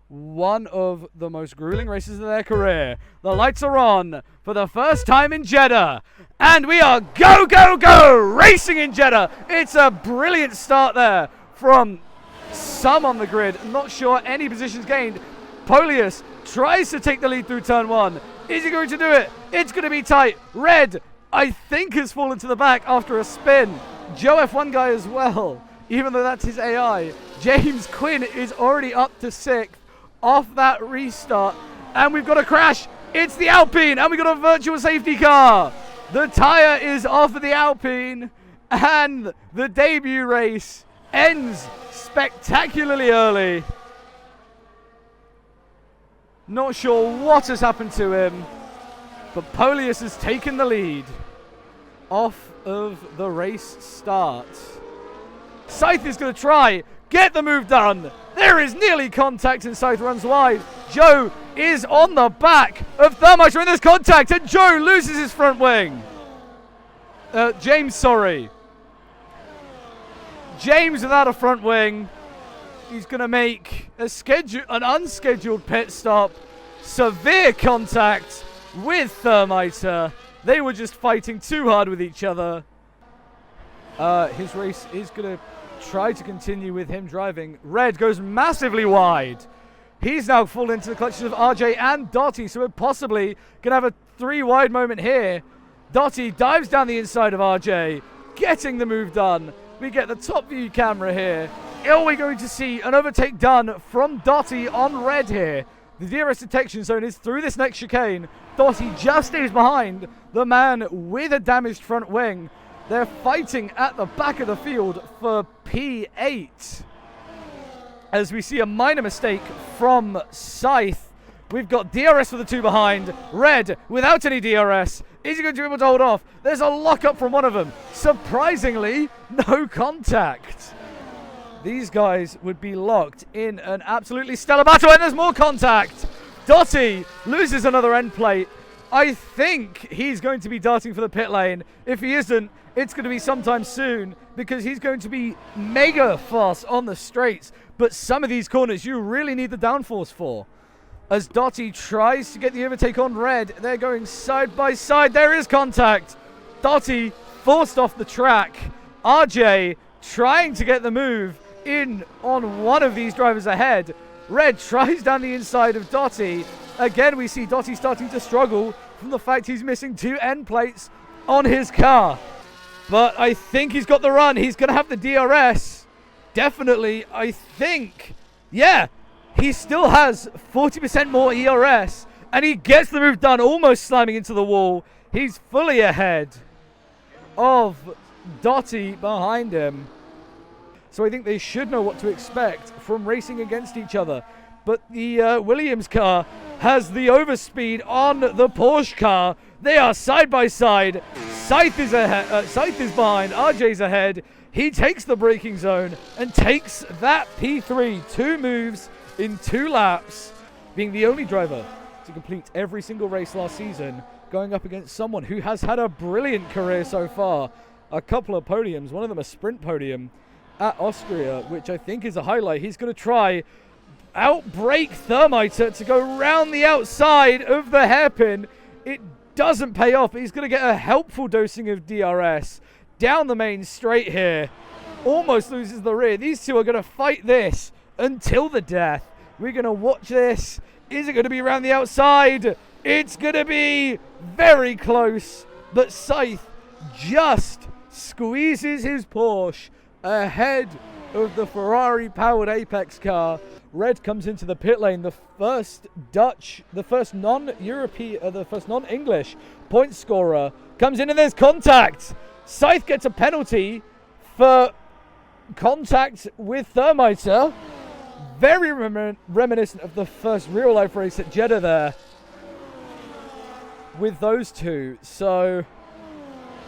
one of the most grueling races of their career. The lights are on for the first time in Jeddah. And we are go, go, go! Racing in Jeddah. It's a brilliant start there from some on the grid. Not sure any positions gained. Polius tries to take the lead through turn one. Is he going to do it? It's going to be tight. Red, I think, has fallen to the back after a spin. Joe F1 guy as well, even though that's his AI. James Quinn is already up to 6th off that restart. And we've got a crash. It's the Alpine, and we've got a virtual safety car. The tire is off of the Alpine, and the debut race ends spectacularly early. Not sure what has happened to him, but Polius has taken the lead off of the race start. Scythe is going to try, get the move done. There is nearly contact, and Scythe runs wide. Joe is on the back of Thermiter, and there's contact, and Joe loses his front wing. James, sorry. James without a front wing. He's going to make an unscheduled pit stop. Severe contact with Thermiter. They were just fighting too hard with each other. His race is going to try to continue with him driving. Red goes massively wide. He's now fallen into the clutches of RJ and Dottie, so we're possibly going to have a 3-wide moment here. Dottie dives down the inside of RJ, getting the move done. We get the top view camera here. Are we going to see an overtake done from Dottie on Red here? The DRS detection zone is through this next chicane. Dottie just stays behind the man with a damaged front wing. They're fighting at the back of the field for P8. As we see a minor mistake from Scythe. We've got DRS for the two behind. Red without any DRS. Is he going to be able to hold off? There's a lockup from one of them. Surprisingly, no contact. These guys would be locked in an absolutely stellar battle, and there's more contact. Dottie loses another end plate. I think he's going to be darting for the pit lane. If he isn't, it's going to be sometime soon, because he's going to be mega fast on the straights. But some of these corners you really need the downforce for. As Dottie tries to get the overtake on Red, they're going side by side. There is contact. Dottie forced off the track. RJ trying to get the move in on one of these drivers ahead. Red tries down the inside of Dottie. Again, we see Dottie starting to struggle from the fact he's missing 2 end plates on his car. But I think he's got the run. He's going to have the DRS. Definitely, I think. Yeah, he still has 40% more ERS. And he gets the move done, almost slamming into the wall. He's fully ahead of Dottie behind him. So I think they should know what to expect from racing against each other. But the Williams car has the overspeed on the Porsche car. They are side by side. Scythe is ahead. Scythe is behind. RJ's ahead. He takes the braking zone and takes that P3. 2 moves in 2 laps, being the only driver to complete every single race last season, going up against someone who has had a brilliant career so far. A couple of podiums, one of them a sprint podium at Austria, which I think is a highlight. He's going to try outbrake Thermiter to go round the outside of the hairpin. It doesn't pay off. He's going to get a helpful dosing of DRS down the main straight here. Almost loses the rear. These two are going to fight this until the death. We're going to watch this. Is it going to be around the outside? It's going to be very close, but Scythe just squeezes his Porsche ahead of the Ferrari-powered Apex car. Red comes into the pit lane, the first non-English point scorer comes in, and there's contact. Scythe gets a penalty for contact with Thermiter. Very reminiscent of the first real-life race at Jeddah there with those two. So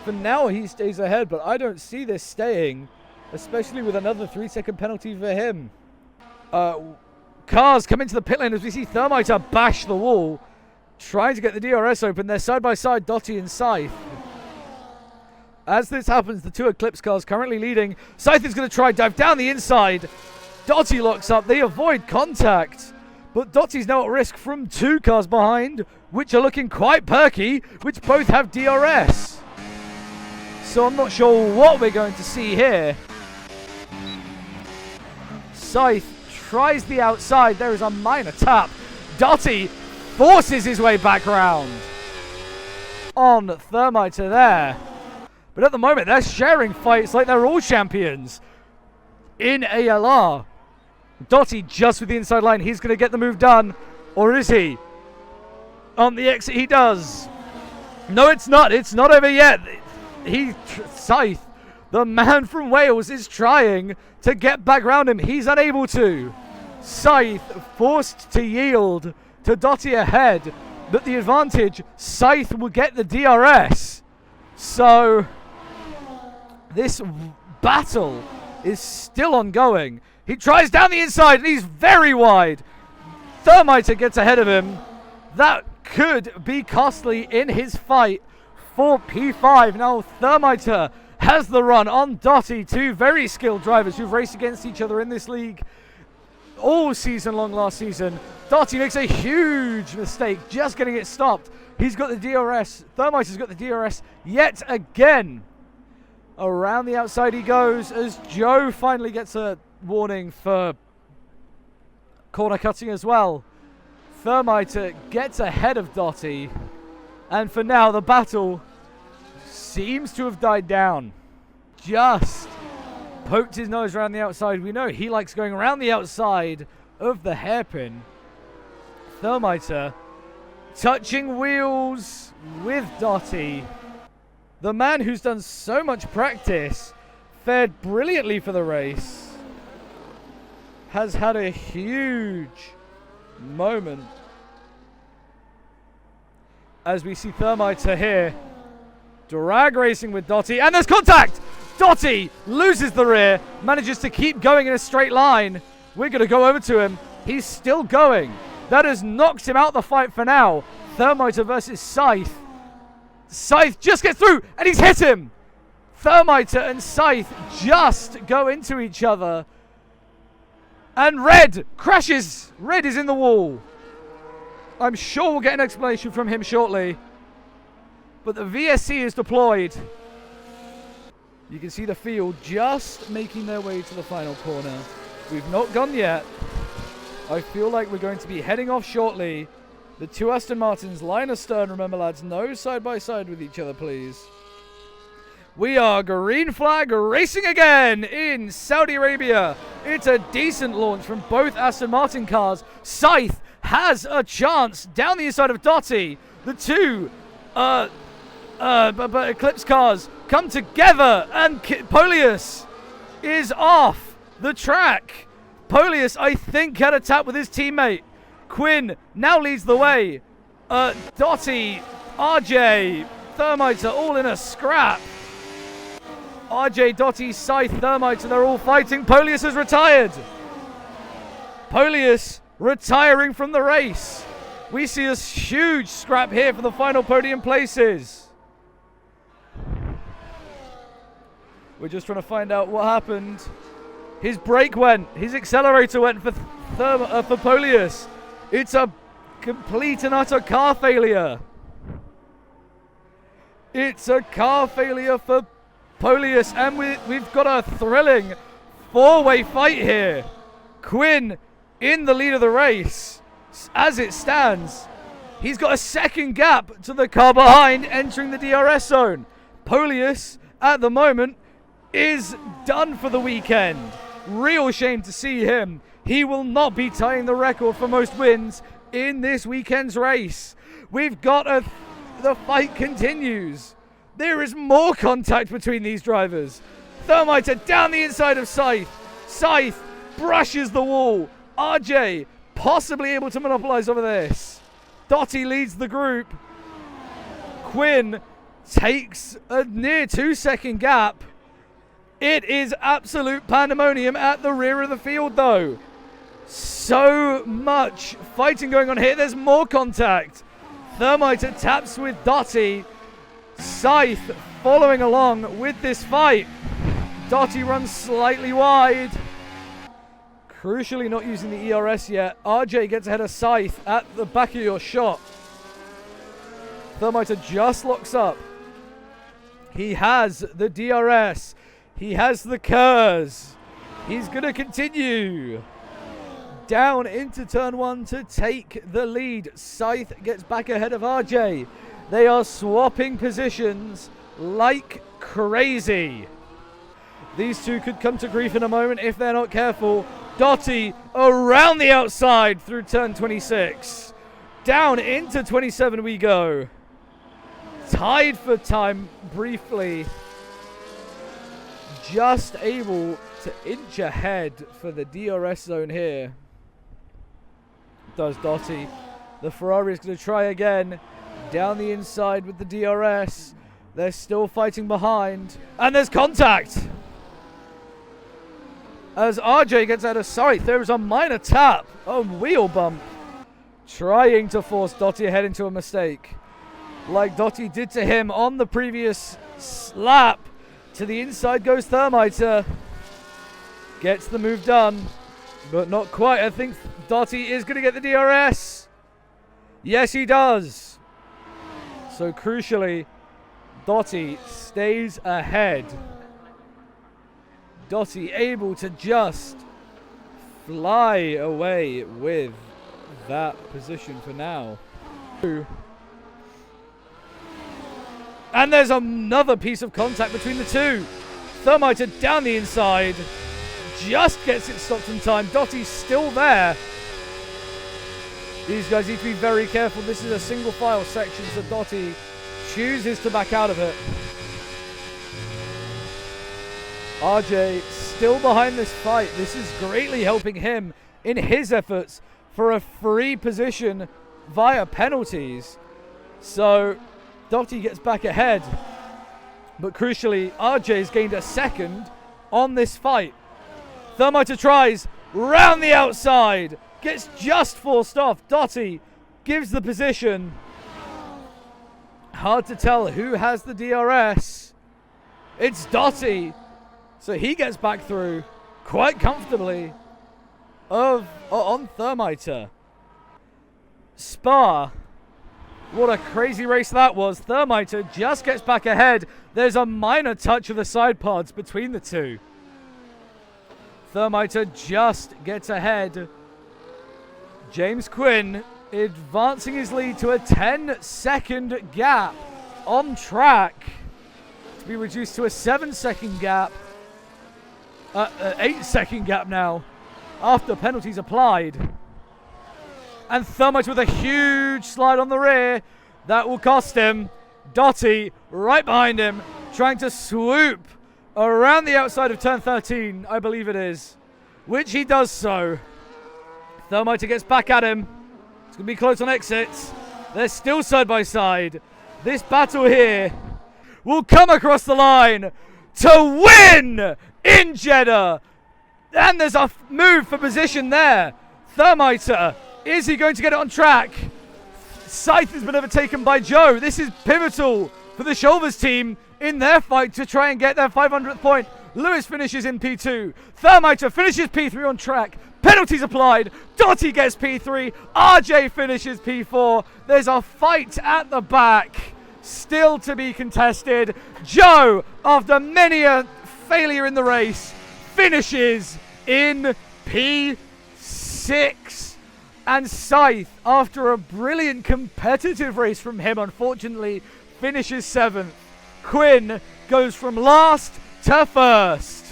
for now he stays ahead, but I don't see this staying, especially with another 3-second penalty for him. Cars come into the pit lane as we see Thermiter bash the wall, trying to get the DRS open. They're side by side, Dottie and Scythe. As this happens, the 2 Eclipse cars currently leading. Scythe is going to try dive down the inside. Dottie locks up. They avoid contact. But Dottie's now at risk from 2 cars behind, which are looking quite perky, which both have DRS. So I'm not sure what we're going to see here. Scythe tries the outside. There is a minor tap. Dottie forces his way back round on Thermiter there. But at the moment, they're sharing fights like they're all champions in ALR. Dottie just with the inside line. He's going to get the move done. Or is he? On the exit, he does. No, it's not. It's not over yet. Scythe, the man from Wales, is trying to get back around him. He's unable to. Scythe forced to yield to Dottie ahead. But the advantage, Scythe will get the DRS. So this battle is still ongoing. He tries down the inside and he's very wide. Thermiter gets ahead of him. That could be costly in his fight for P5. Now Thermiter has the run on Dottie, 2 very skilled drivers who've raced against each other in this league all season long last season. Dottie makes a huge mistake just getting it stopped. He's got the DRS. Thermiter's got the DRS yet again. Around the outside he goes as Joe finally gets a warning for corner cutting as well. Thermiter gets ahead of Dottie, and for now the battle seems to have died down. Just poked his nose around the outside. We know he likes going around the outside of the hairpin. Thermiter touching wheels with Dottie. The man who's done so much practice, fared brilliantly for the race, has had a huge moment as we see Thermiter here drag racing with Dottie, and there's contact. Dottie loses the rear, manages to keep going in a straight line. We're going to go over to him. He's still going. That has knocked him out the fight for now. Thermiter versus Scythe. Scythe just gets through and he's hit him. Thermiter and Scythe just go into each other. And Red crashes. Red is in the wall. I'm sure we'll get an explanation from him shortly. But the VSC is deployed. You can see the field just making their way to the final corner. We've not gone yet. I feel like we're going to be heading off shortly. The 2 Aston Martins line astern. Remember, lads, no side by side with each other, please. We are green flag racing again in Saudi Arabia. It's a decent launch from both Aston Martin cars. Scythe has a chance down the inside of Dottie. The 2 Eclipse cars come together, and Polius is off the track. Polius, I think, had a tap with his teammate. Quinn now leads the way. Dottie, RJ, Thermiter all in a scrap. RJ, Dottie, Scythe, Thermiter, they're all fighting. Polius has retired. Polius retiring from the race. We see a huge scrap here for the final podium places. We're just trying to find out what happened. His brake went. His accelerator went for Polius. It's a complete and utter car failure. It's a car failure for Polius, and we've got a thrilling 4-way fight here. Quinn in the lead of the race. As it stands, he's got a second gap to the car behind entering the DRS zone. Polius, at the moment, is done for the weekend. Real shame to see him. He will not be tying the record for most wins in this weekend's race. We've got the fight continues. There is more contact between these drivers. Thermiter down the inside of Scythe. Scythe brushes the wall. RJ possibly able to monopolize over this. Dottie leads the group. Quinn takes a near 2-second gap. It is absolute pandemonium at the rear of the field, though. So much fighting going on here. There's more contact. Thermiter taps with Dottie. Scythe following along with this fight. Dottie runs slightly wide. Crucially not using the ERS yet. RJ gets ahead of Scythe at the back of your shot. Thermiter just locks up. He has the DRS. He has the Kers. He's going to continue down into turn 1 to take the lead. Scythe gets back ahead of RJ. They are swapping positions like crazy. These two could come to grief in a moment if they're not careful. Dottie around the outside through turn 26. Down into 27 we go. Tied for time briefly. Just able to inch ahead for the DRS zone here. Does Dottie. The Ferrari is going to try again. Down the inside with the DRS. They're still fighting behind. And there's contact. As RJ gets out of sight, there is a minor tap. A wheel bump. Trying to force Dottie ahead into a mistake. Like Dottie did to him on the previous lap. To the inside goes Thermiter. Gets the move done. But not quite. I think Dottie is going to get the DRS. Yes, he does. So crucially, Dottie stays ahead. Dottie able to just fly away with that position for now. And there's another piece of contact between the two. Thermiter down the inside. Just gets it stopped in time. Dottie's still there. These guys need to be very careful. This is a single file section, so Dottie chooses to back out of it. RJ still behind this fight. This is greatly helping him in his efforts for a free position via penalties. So Dottie gets back ahead. But crucially, RJ's gained a second on this fight. Thermiter tries round the outside. Gets just forced off. Dottie gives the position. Hard to tell who has the DRS. It's Dottie. So he gets back through quite comfortably on Thermiter. Spa. What a crazy race that was. Thermiter just gets back ahead. There's a minor touch of the side pods between the two. Thermiter just gets ahead. James Quinn advancing his lead to a 10-second gap on track to be reduced to a 7-second gap. 8-second gap now after penalties applied. And Thermiter with a huge slide on the rear. That will cost him. Dottie right behind him, trying to swoop around the outside of turn 13, I believe it is, which he does so. Thermiter gets back at him. It's going to be close on exits. They're still side by side. This battle here will come across the line to win in Jeddah. And there's a move for position there. Thermiter, is he going to get it on track? Scythe has been overtaken by Joe. This is pivotal for the Shoulders team in their fight to try and get their 500th point. Lewis finishes in P2. Thermiter finishes P3 on track. Penalties applied. Dottie gets P3. RJ finishes P4. There's a fight at the back still to be contested. Joe, after many a failure in the race, finishes in P6. And Scythe, after a brilliant competitive race from him, unfortunately, finishes 7th. Quinn goes from last to first.